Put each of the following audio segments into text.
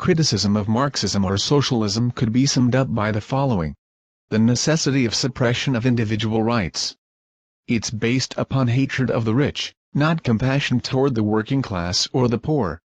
criticism of Marxism or socialism could be summed up by the following. The necessity of suppression of individual rights. It's based upon hatred of the rich, not compassion toward the working class or the poor.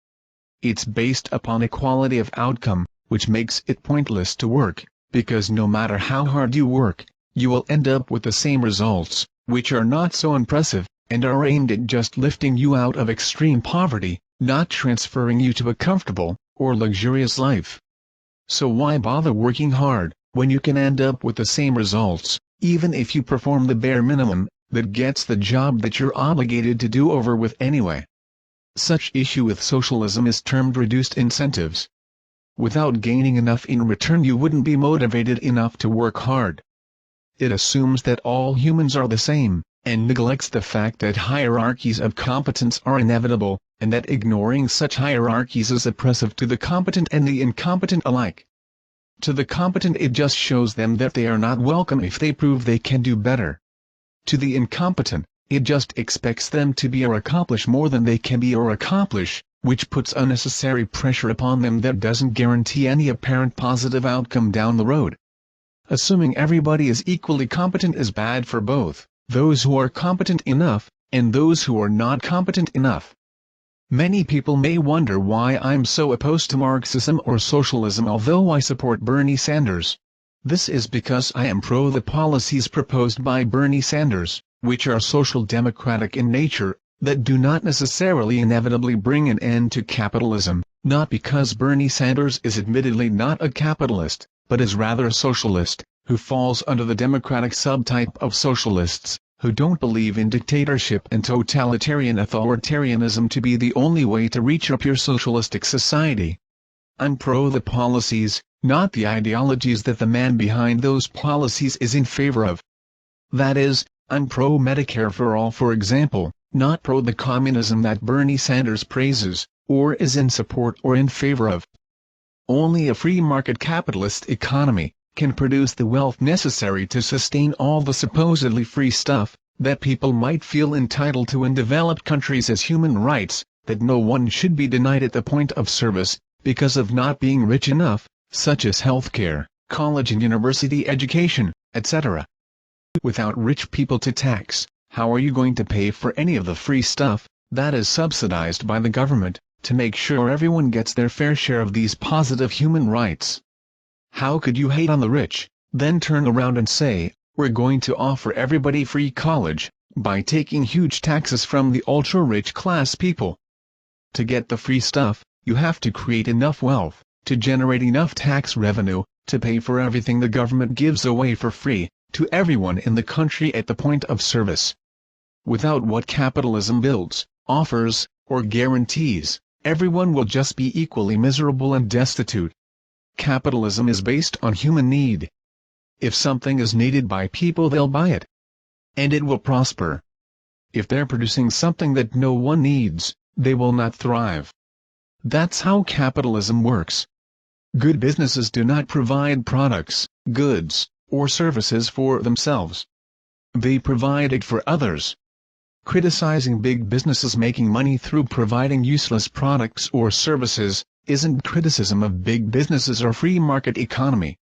It's based upon equality of outcome, which makes it pointless to work, because no matter how hard you work, you will end up with the same results, which are not so impressive, and are aimed at just lifting you out of extreme poverty, not transferring you to a comfortable, or luxurious life. So why bother working hard, when you can end up with the same results, even if you perform the bare minimum, that gets the job that you're obligated to do over with anyway? Such issue with socialism is termed reduced incentives. Without gaining enough in return, you wouldn't be motivated enough to work hard. It assumes that all humans are the same, and neglects the fact that hierarchies of competence are inevitable, and that ignoring such hierarchies is oppressive to the competent and the incompetent alike. To the competent it just shows them that they are not welcome if they prove they can do better. To the incompetent, it just expects them to be or accomplish more than they can be or accomplish, which puts unnecessary pressure upon them that doesn't guarantee any apparent positive outcome down the road. Assuming everybody is equally competent is bad for both those who are competent enough, and those who are not competent enough. Many people may wonder why I'm so opposed to Marxism or socialism although I support Bernie Sanders. This is because I am pro the policies proposed by Bernie Sanders, which are social democratic in nature, that do not necessarily inevitably bring an end to capitalism, not because Bernie Sanders is admittedly not a capitalist, but is rather a socialist, who falls under the democratic subtype of socialists, who don't believe in dictatorship and totalitarian authoritarianism to be the only way to reach a pure socialistic society. I'm pro the policies, not the ideologies that the man behind those policies is in favor of. That is, I'm pro Medicare for all, for example, not pro the communism that Bernie Sanders praises, or is in support or in favor of. Only a free market capitalist economy can produce the wealth necessary to sustain all the supposedly free stuff that people might feel entitled to in developed countries as human rights, that no one should be denied at the point of service, because of not being rich enough, such as healthcare, college and university education, etc. Without rich people to tax, how are you going to pay for any of the free stuff that is subsidized by the government, to make sure everyone gets their fair share of these positive human rights? How could you hate on the rich, then turn around and say, we're going to offer everybody free college, by taking huge taxes from the ultra-rich class people? To get the free stuff, you have to create enough wealth, to generate enough tax revenue, to pay for everything the government gives away for free, to everyone in the country at the point of service. Without what capitalism builds, offers, or guarantees, everyone will just be equally miserable and destitute. Capitalism is based on human need. If something is needed by people, they'll buy it. And it will prosper. If they're producing something that no one needs, they will not thrive. That's how capitalism works. Good businesses do not provide products, goods, or services for themselves. They provide it for others. Criticizing big businesses making money through providing useless products or services isn't criticism of big businesses or free market economy.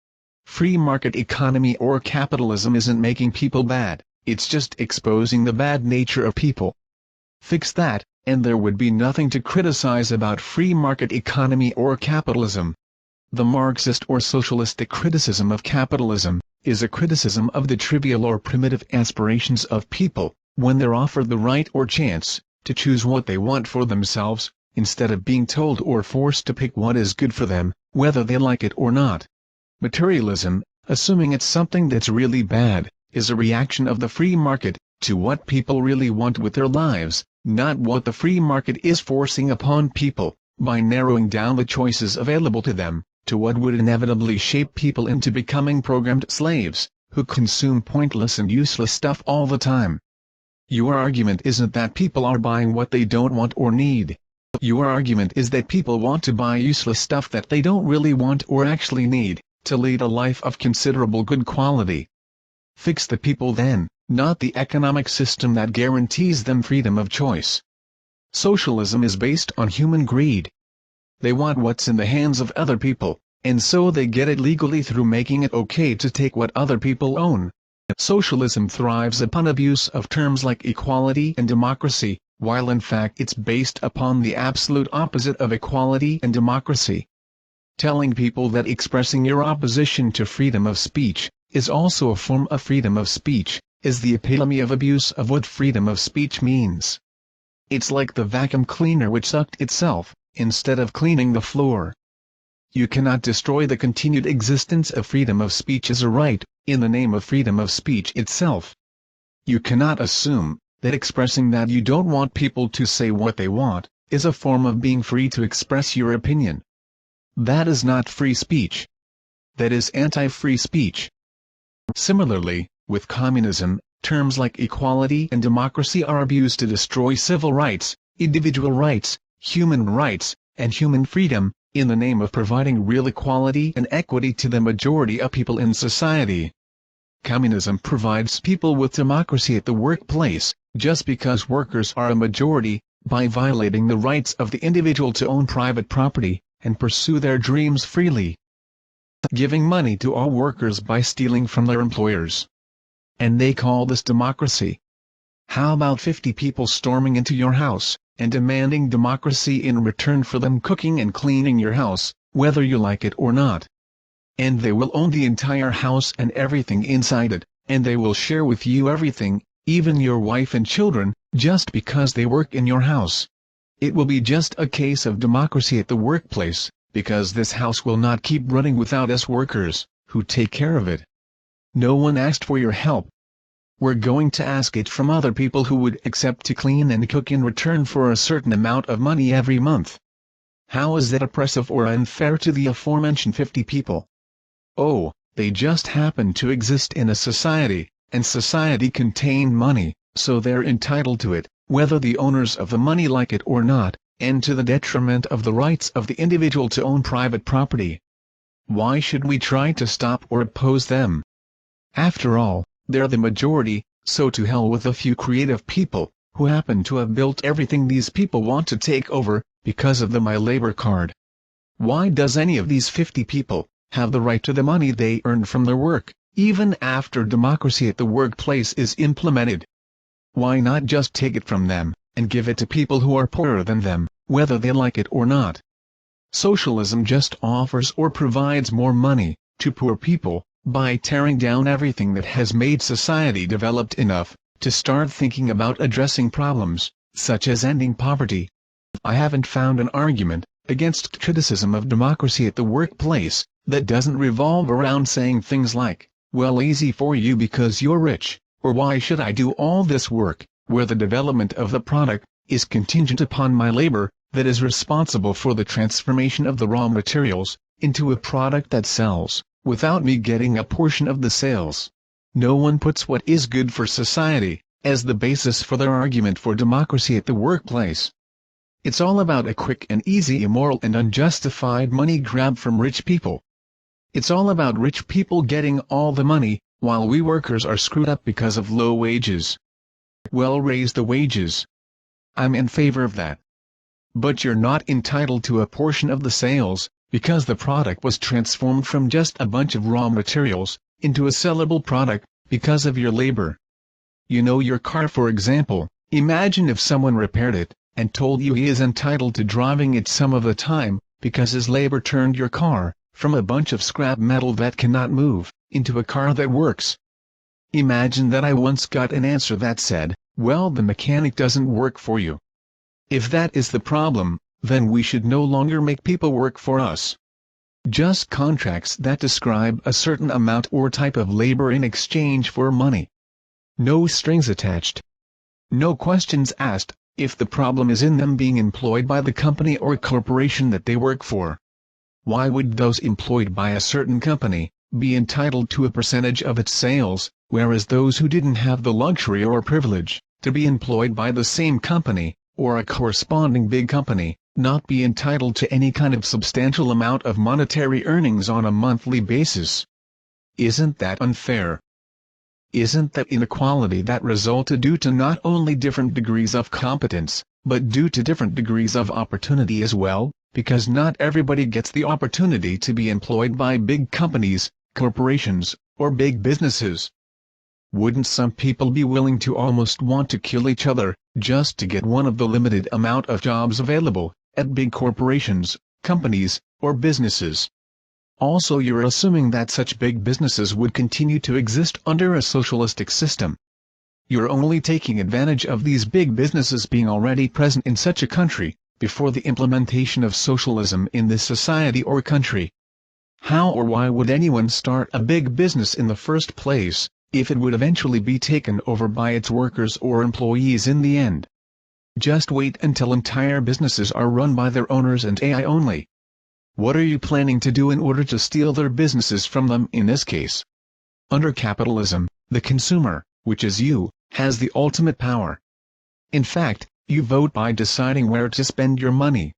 Free market economy or capitalism isn't making people bad, it's just exposing the bad nature of people. Fix that, and there would be nothing to criticize about free market economy or capitalism. The Marxist or socialistic criticism of capitalism is a criticism of the trivial or primitive aspirations of people, when they're offered the right or chance to choose what they want for themselves, instead of being told or forced to pick what is good for them, whether they like it or not. Materialism, assuming it's something that's really bad, is a reaction of the free market to what people really want with their lives, not what the free market is forcing upon people, by narrowing down the choices available to them, to what would inevitably shape people into becoming programmed slaves, who consume pointless and useless stuff all the time. Your argument isn't that people are buying what they don't want or need. Your argument is that people want to buy useless stuff that they don't really want or actually need, to lead a life of considerable good quality. Fix the people then, not the economic system that guarantees them freedom of choice. Socialism is based on human greed. They want what's in the hands of other people, and so they get it legally through making it okay to take what other people own. Socialism thrives upon abuse of terms like equality and democracy, while in fact it's based upon the absolute opposite of equality and democracy. Telling people that expressing your opposition to freedom of speech is also a form of freedom of speech is the epitome of abuse of what freedom of speech means. It's like the vacuum cleaner which sucked itself, instead of cleaning the floor. You cannot destroy the continued existence of freedom of speech as a right, in the name of freedom of speech itself. You cannot assume that expressing that you don't want people to say what they want is a form of being free to express your opinion. That is not free speech. That is anti-free speech. Similarly, with communism, terms like equality and democracy are abused to destroy civil rights, individual rights, human rights, and human freedom, in the name of providing real equality and equity to the majority of people in society. Communism provides people with democracy at the workplace, just because workers are a majority, by violating the rights of the individual to own private property, and pursue their dreams freely. Giving money to all workers by stealing from their employers. And they call this democracy. How about 50 people storming into your house, and demanding democracy in return for them cooking and cleaning your house, whether you like it or not? And they will own the entire house and everything inside it, and they will share with you everything, even your wife and children, just because they work in your house. It will be just a case of democracy at the workplace, because this house will not keep running without us workers, who take care of it. No one asked for your help. We're going to ask it from other people who would accept to clean and cook in return for a certain amount of money every month. How is that oppressive or unfair to the aforementioned 50 people? Oh, they just happen to exist in a society, and society contain money, so they're entitled to it, whether the owners of the money like it or not, and to the detriment of the rights of the individual to own private property. Why should we try to stop or oppose them? After all, they're the majority, so to hell with a few creative people, who happen to have built everything these people want to take over, because of the My Labor card. Why does any of these 50 people have the right to the money they earn from their work, even after democracy at the workplace is implemented? Why not just take it from them, and give it to people who are poorer than them, whether they like it or not? Socialism just offers or provides more money to poor people, by tearing down everything that has made society developed enough to start thinking about addressing problems, such as ending poverty. I haven't found an argument against criticism of democracy at the workplace that doesn't revolve around saying things like, well, easy for you because you're rich, or why should I do all this work, where the development of the product is contingent upon my labor, that is responsible for the transformation of the raw materials into a product that sells, without me getting a portion of the sales. No one puts what is good for society as the basis for their argument for democracy at the workplace. It's all about a quick and easy immoral and unjustified money grab from rich people. It's all about rich people getting all the money, while we workers are screwed up because of low wages. Well, raise the wages. I'm in favor of that. But you're not entitled to a portion of the sales, because the product was transformed from just a bunch of raw materials into a sellable product because of your labor. You know, your car, for example, imagine if someone repaired it and told you he is entitled to driving it some of the time because his labor turned your car from a bunch of scrap metal that cannot move into a car that works. Imagine that I once got an answer that said, well, the mechanic doesn't work for you. If that is the problem, then we should no longer make people work for us. Just contracts that describe a certain amount or type of labor in exchange for money. No strings attached. No questions asked if the problem is in them being employed by the company or corporation that they work for. Why would those employed by a certain company be entitled to a percentage of its sales, whereas those who didn't have the luxury or privilege to be employed by the same company, or a corresponding big company, not be entitled to any kind of substantial amount of monetary earnings on a monthly basis? Isn't that unfair? Isn't that inequality that resulted due to not only different degrees of competence, but due to different degrees of opportunity as well? because not everybody gets the opportunity to be employed by big companies, corporations, or big businesses. Wouldn't some people be willing to almost want to kill each other, just to get one of the limited amount of jobs available, at big corporations, companies, or businesses? Also, you're assuming that such big businesses would continue to exist under a socialistic system. You're only taking advantage of these big businesses being already present in such a country, before the implementation of socialism in this society or country. How or why would anyone start a big business in the first place, if it would eventually be taken over by its workers or employees in the end? Just wait until entire businesses are run by their owners and AI only. What are you planning to do in order to steal their businesses from them in this case? Under capitalism, the consumer, which is you, has the ultimate power. In fact, you vote by deciding where to spend your money.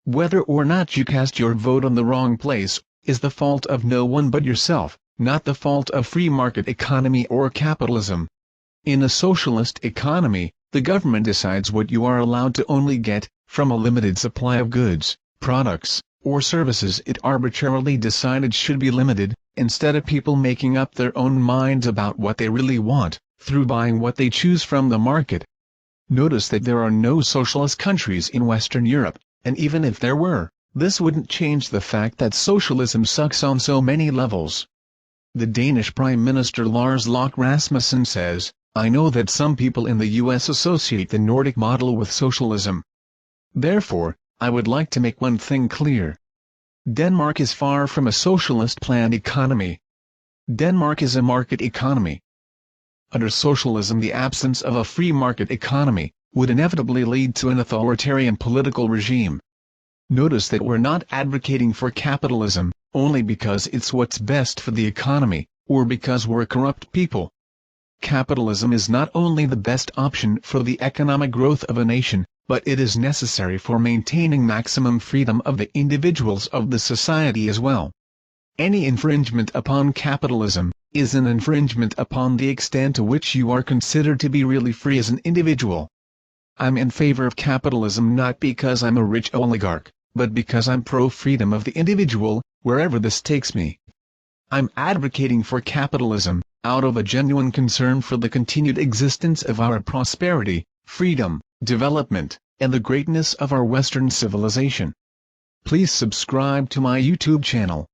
Whether or not you cast your vote on the wrong place, is the fault of no one but yourself, not the fault of free market economy or capitalism. In a socialist economy, the government decides what you are allowed to only get, from a limited supply of goods, products, or services it arbitrarily decided should be limited, instead of people making up their own minds about what they really want, through buying what they choose from the market. Notice that there are no socialist countries in Western Europe, and even if there were, this wouldn't change the fact that socialism sucks on so many levels. The Danish Prime Minister Lars Løkke Rasmussen says, "I know that some people in the US associate the Nordic model with socialism. Therefore, I would like to make one thing clear. Denmark is far from a socialist planned economy. Denmark is a market economy." Under socialism, the absence of a free market economy would inevitably lead to an authoritarian political regime. Notice that we're not advocating for capitalism, only because it's what's best for the economy, or because we're corrupt people. Capitalism is not only the best option for the economic growth of a nation, but it is necessary for maintaining maximum freedom of the individuals of the society as well. Any infringement upon capitalism is an infringement upon the extent to which you are considered to be really free as an individual. I'm in favor of capitalism not because I'm a rich oligarch, but because I'm pro-freedom of the individual, wherever this takes me. I'm advocating for capitalism, out of a genuine concern for the continued existence of our prosperity, freedom, development, and the greatness of our Western civilization. Please subscribe to my YouTube channel.